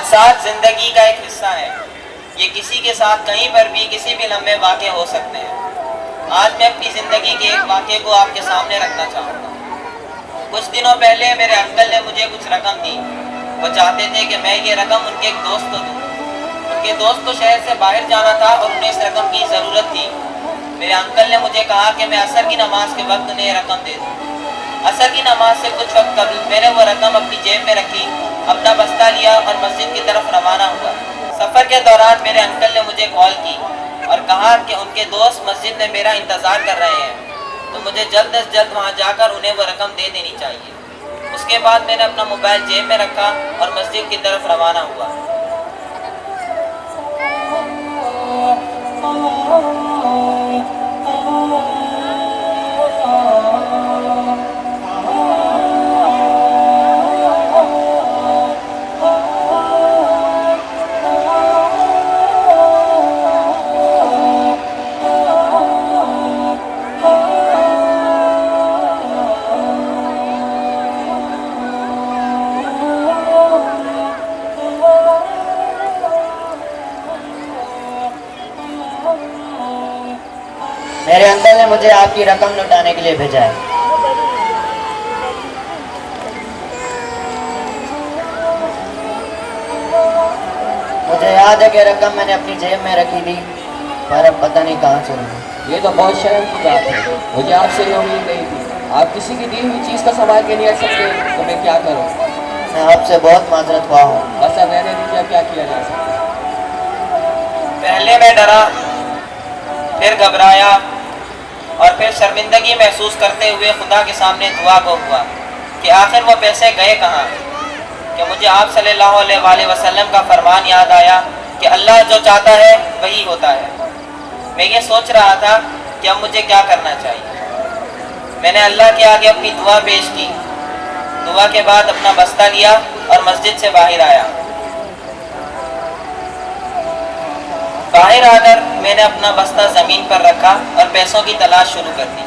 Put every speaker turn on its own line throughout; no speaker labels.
حادثات زندگی کا ایک حصہ ہے. یہ کسی کے ساتھ کہیں پر بھی کسی بھی لمحے واقع ہو سکتے ہیں. آج میں اپنی زندگی کے ایک واقعے کو آپ کے سامنے رکھنا چاہوں گا. کچھ دنوں پہلے میرے انکل نے مجھے کچھ رقم دی. وہ چاہتے تھے کہ میں یہ رقم ان کے ایک دوست کو دوں. ان کے دوست کو شہر سے باہر جانا تھا اور انہیں اس رقم کی ضرورت تھی. میرے انکل نے مجھے کہا کہ میں عصر کی نماز کے وقت انہیں یہ رقم دے دوں. عصر کی نماز سے کچھ وقت قبل میں نے وہ رقم اپنی جیب میں رکھی، اپنا بستہ لیا اور مسجد کی طرف روانہ ہوا. سفر کے دوران میرے انکل نے مجھے کال کی اور کہا کہ ان کے دوست مسجد میں میرا انتظار کر رہے ہیں، تو مجھے جلد از جلد وہاں جا کر انہیں وہ رقم دے دینی چاہیے. اس کے بعد میں نے اپنا موبائل جیب میں رکھا اور مسجد کی طرف روانہ ہوا.
میرے انکل نے مجھے آپ کی رقم لوٹانے کے لیے بھیجا ہے. مجھے یاد ہے کہ رقم میں نے اپنی جیب میں رکھی تھی، پر اب پتہ نہیں کہاں سے ہوئی.
یہ تو بہت شرم کی بات ہے. مجھے آپ سے یہ امید نہیں تھی. آپ کسی کی دی ہوئی چیز کا سنبھال کے نہیں رکھ سکتے تو میں کیا کروں؟
میں آپ سے بہت معذرت خواہ ہوں.
بس اب رہنے دیجیے، کیا کیا جا سکتا.
پہلے میں ڈرا، پھر گھبرایا اور پھر شرمندگی محسوس کرتے ہوئے خدا کے سامنے دعا گو ہوا کہ آخر وہ پیسے گئے کہاں. کہ مجھے آپ صلی اللہ علیہ وآلہ وسلم کا فرمان یاد آیا کہ اللہ جو چاہتا ہے وہی ہوتا ہے. میں یہ سوچ رہا تھا کہ اب مجھے کیا کرنا چاہیے. میں نے اللہ کے آگے اپنی دعا پیش کی. دعا کے بعد اپنا بستہ لیا اور مسجد سے باہر آیا. باہر آ کر میں نے اپنا بستہ زمین پر رکھا اور پیسوں کی تلاش شروع کر دی.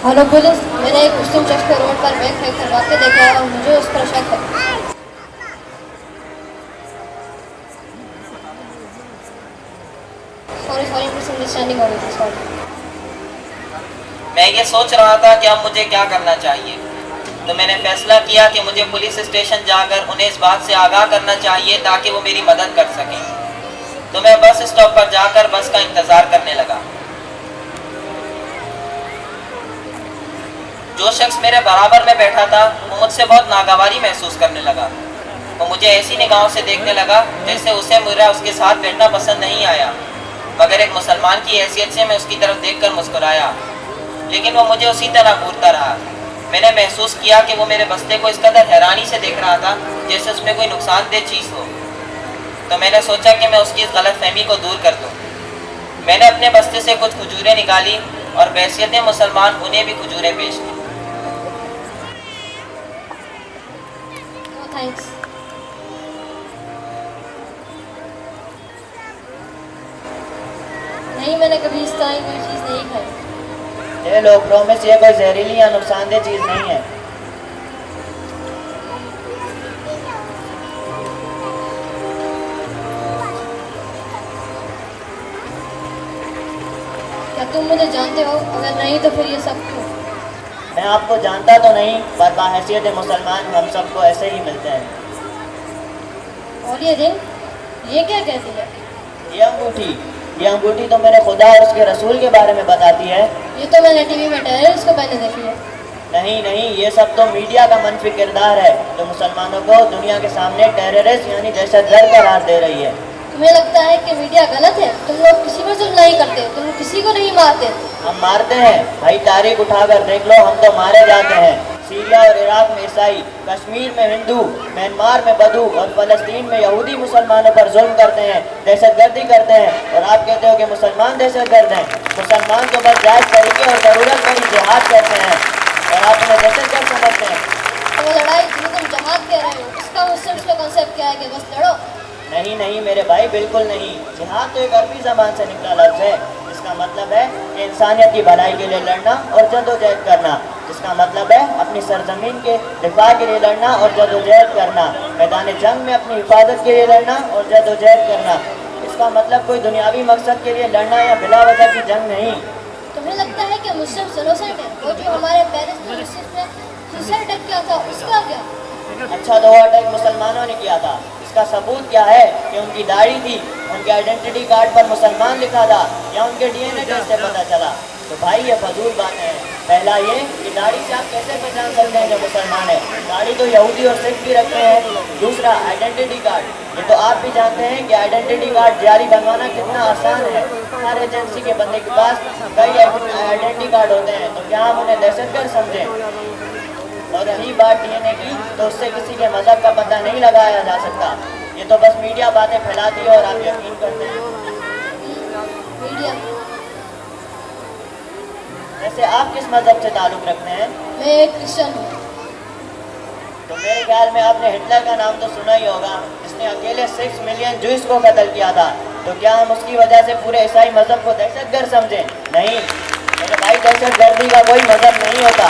ہلو پولیس، میں نے ایک مسلم شخص کو روڈ پر بیگ پھینک کر واقع دیکھا ہے اور مجھے اس پر شک ہے. سوری مس انڈرسٹینڈنگ ہو رہی تھی. سوری.
میں یہ سوچ رہا تھا کہ اب مجھے کیا کرنا چاہیے، تو میں نے فیصلہ کیا کہ مجھے پولیس اسٹیشن جا کر انہیں اس بات سے آگاہ کرنا چاہیے تاکہ وہ میری مدد کر سکیں. تو میں بس اسٹاپ پر جا کر بس کا انتظار کرنے لگا. جو شخص میرے برابر میں بیٹھا تھا وہ مجھ سے بہت ناگواری محسوس کرنے لگا. وہ مجھے ایسی نگاہوں سے دیکھنے لگا جیسے اسے میرا اس کے ساتھ بیٹھنا پسند نہیں آیا. مگر ایک مسلمان کی حیثیت سے میں اس کی طرف دیکھ کر مسکرایا، لیکن وہ مجھے اسی طرح گھورتا رہا. میں نے محسوس کیا کہ وہ میرے بستے کو اس قدر حیرانی سے دیکھ رہا تھا جیسے اس میں کوئی نقصان دہ چیز ہو. تو میں نے سوچا کہ میں اس کی اس غلط فہمی کو دور کر دوں. میں نے اپنے بستے سے کچھ کھجوریں نکالی اور بحیثیت مسلمان انہیں بھی کھجوریں پیش کی.
تھینکس. نہیں، میں نے کبھی اس طرح کی کوئی چیز نہیں کھائی.
یہ لو، پرومس یہ کوئی زہریلی یا نقصان دہ چیز نہیں ہے.
کیا تم مجھے جانتے ہو؟ اگر نہیں تو پھر یہ سب کیوں؟
میں آپ کو جانتا تو نہیں، پر بحیثیت مسلمان ہم سب کو ایسے ہی ملتے ہیں.
اور یہ رنگ، یہ کیا کہتی ہے؟
یہ انگوٹھی تو میرے خدا اور اس کے رسول کے بارے میں بتاتی ہے.
یہ تو میں نے ٹی وی میں ٹیررسٹ کو پہنے دیکھی ہے.
نہیں، یہ سب تو میڈیا کا منفی کردار ہے جو مسلمانوں کو دنیا کے سامنے ٹیررسٹ یعنی دہشت گرد قرار دے رہی ہے.
تمہیں لگتا ہے کہ میڈیا غلط ہے؟ تم لوگ کسی پر ظلم نہیں کرتے، تم کسی کو نہیں مارتے.
ہم مارتے ہیں بھائی، تاریخ اٹھا کر دیکھ لو، ہم تو مارے جاتے ہیں. سیریا اور عراق میں عیسائی، کشمیر میں ہندو، میانمار میں بدو اور فلسطین میں یہودی مسلمانوں پر ظلم کرتے ہیں، دہشت گردی کرتے ہیں، اور آپ کہتے ہو کہ مسلمان دہشت گرد ہیں. مسلمان تو بس جائز طریقے اور ضرورت پر ہی جہاد کرتے ہیں اور آپ انہیں دہشت گرد سمجھتے ہیں.
تو وہ لڑائی جنہیں تم جہاد کہہ رہے ہو، اس کا مسلم کا کنسیپٹ کیا ہے کہ بس لڑو؟
نہیں نہیں میرے بھائی بالکل نہیں. جہاد تو ایک عربی زبان سے نکلا لفظ ہے جس کا مطلب ہے کہ انسانیت کی بھلائی کے لیے لڑنا اور جد و جہد کرنا. جس کا مطلب ہے اپنی سرزمین کے دفاع کے لیے لڑنا اور جد و جہد کرنا. میدان جنگ میں اپنی حفاظت کے لیے لڑنا اور جد و جہد کرنا. اس کا مطلب کوئی دنیاوی مقصد کے لیے لڑنا یا بلا وجہ کی جنگ نہیں.
تمہیں لگتا ہے کہ مسلم سنوسنٹ ہے وہ جو ہمارے پیرس میں سوسائڈ اٹیک کیا تھا اس کا کیا؟
اچھا تو وہ اٹیک مسلمانوں نے کیا تھا. اس کا ثبوت کیا ہے کہ ان کی داڑھی تھی, ان کے آئیڈینٹی کارڈ پر مسلمان لکھا تھا, یا ان کے ڈی این اے ٹیسٹ سے پتہ چلا؟ تو بھائی یہ فضول باتیں ہیں. پہلا یہ کہ داڑھی سے آپ کیسے پہچان سکتے ہیں جو مسلمان ہے؟ داڑھی تو یہودی اور سکھ بھی رکھتے ہیں. دوسرا آئیڈینٹی کارڈ, یہ تو آپ بھی جانتے ہیں کہ آئیڈینٹی کارڈ جعلی بنوانا کتنا آسان ہے. ہر ایجنسی کے بندے کے پاس کئی آئیڈینٹی کارڈ ہوتے ہیں, تو کیا ہم انہیں دہشت گرد سمجھیں؟ اور رہی بات ڈی این اے کی, تو اس سے کسی کے مذہب کا پتہ نہیں لگایا جا سکتا. یہ تو بس میڈیا باتیں پھیلاتی ہے اور آپ یقین کرتے ہیں.
میڈیا؟
ویسے آپ کس مذہب سے تعلق رکھتے ہیں؟
میں ایک کرسچن ہوں.
تو میرے خیال میں آپ نے ہٹلر کا نام تو سنا ہی ہوگا, جس نے اکیلے 6 ملین جوئس کو قتل کیا تھا. تو کیا ہم اس کی وجہ سے پورے عیسائی مذہب کو دہشت گرد سمجھیں؟ نہیں میرے بھائی, دہشت گردی کا کوئی مذہب نہیں ہوتا.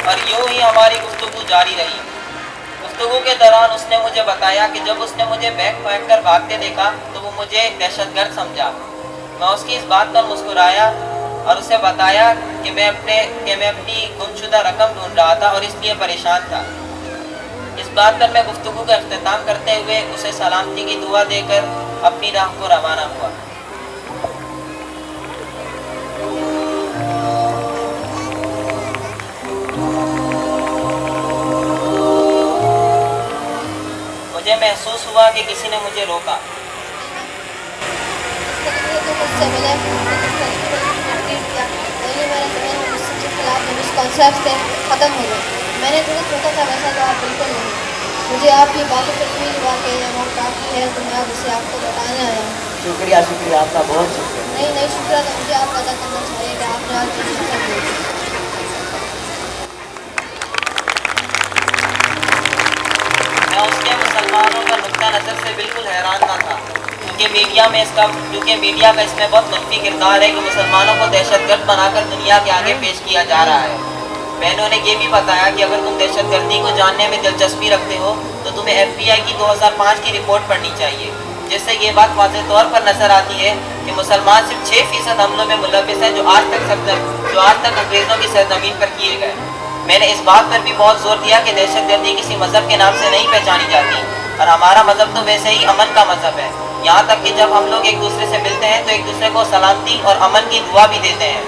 اور یوں ہی ہماری گفتگو جاری رہی. گفتگو کے دوران اس نے مجھے بتایا کہ جب اس نے مجھے بیگ پھینک کر بھاگتے دیکھا تو وہ مجھے دہشت گرد سمجھا. میں اس کی اس بات پر مسکرایا اور اسے بتایا کہ میں اپنی گمشدہ رقم ڈھونڈ رہا تھا اور اس لیے پریشان تھا. اس بات پر میں گفتگو کا اختتام کرتے ہوئے اسے سلامتی کی دعا دے کر اپنی راہ کو روانہ ہوا. مجھے محسوس ہوا کہ کسی نے مجھے روکا.
ختم ہو گئے. میں نے تمہیں سوچا تھا ویسا تو آپ بالکل نہیں. مجھے آپ کی باتوں سے اتنی ہوا کہ یہ موقع کافی ہے, تو میں اب اسے آپ کو بتانے آیا ہوں.
شکریہ شکریہ, آپ کا بہت شکریہ.
نہیں شکریہ تو مجھے آپ ادا کرنا چاہیے کہ آپ نے آج مجھے شکریہ دی.
میں اس کے مسلمانوں کا نقطہ نظر سے بالکل حیران نہ تھا, کیونکہ میڈیا کا اس میں بہت منفی کردار ہے کہ مسلمانوں کو دہشت گرد بنا کر دنیا کے آگے پیش کیا جا رہا ہے. میں نے انہیں یہ بھی بتایا کہ اگر تم دہشت گردی کو جاننے میں دلچسپی رکھتے ہو تو تمہیں ایف بی آئی کی 2005 کی رپورٹ پڑھنی چاہیے, جس سے یہ بات واضح طور پر نظر آتی ہے کہ مسلمان صرف 6% حملوں میں ملوث ہیں جو آج تک انگریزوں کی سرزمین پر کیے گئے. میں نے اس بات پر بھی بہت زور دیا کہ دہشت گردی کسی مذہب کے نام سے نہیں پہچانی جاتی, اور ہمارا مذہب تو ویسے ہی امن کا مذہب ہے. یہاں تک کہ جب ہم لوگ ایک دوسرے سے ملتے ہیں تو ایک دوسرے کو سلامتی اور امن کی دعا بھی دیتے ہیں.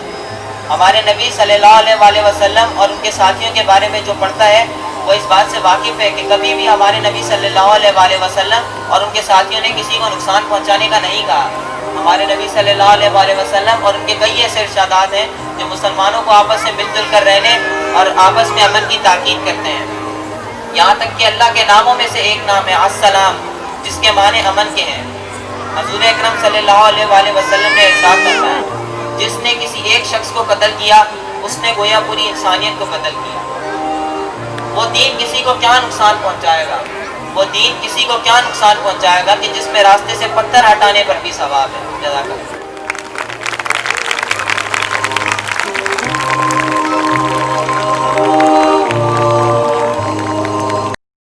ہمارے نبی صلی اللہ علیہ وسلم اور ان کے ساتھیوں کے بارے میں جو پڑھتا ہے وہ اس بات سے واقف ہے کہ کبھی بھی ہمارے نبی صلی اللہ علیہ وسلم اور ان کے ساتھیوں نے کسی کو نقصان پہنچانے کا نہیں کہا. ہمارے نبی صلی اللہ علیہ وسلم اور ان کے کئی ایسے ارشادات ہیں جو مسلمانوں کو آپس سے مل جل کر رہنے اور آپس میں امن کی تاکید کرتے ہیں. یہاں تک کہ اللہ کے ناموں میں سے ایک نام ہے السلام, جس کے معنی امن کے ہیں. حضور اکرم صلی اللہ علیہ وسلم نے ارشاد فرمایا, جس نے کسی ایک شخص کو قتل کیا اس نے گویا پوری انسانیت کو قتل کیا. وہ دین کسی کو کیا نقصان پہنچائے گا کہ جس میں راستے سے پتھر ہٹانے پر بھی ثواب ہے. جزاک اللہ.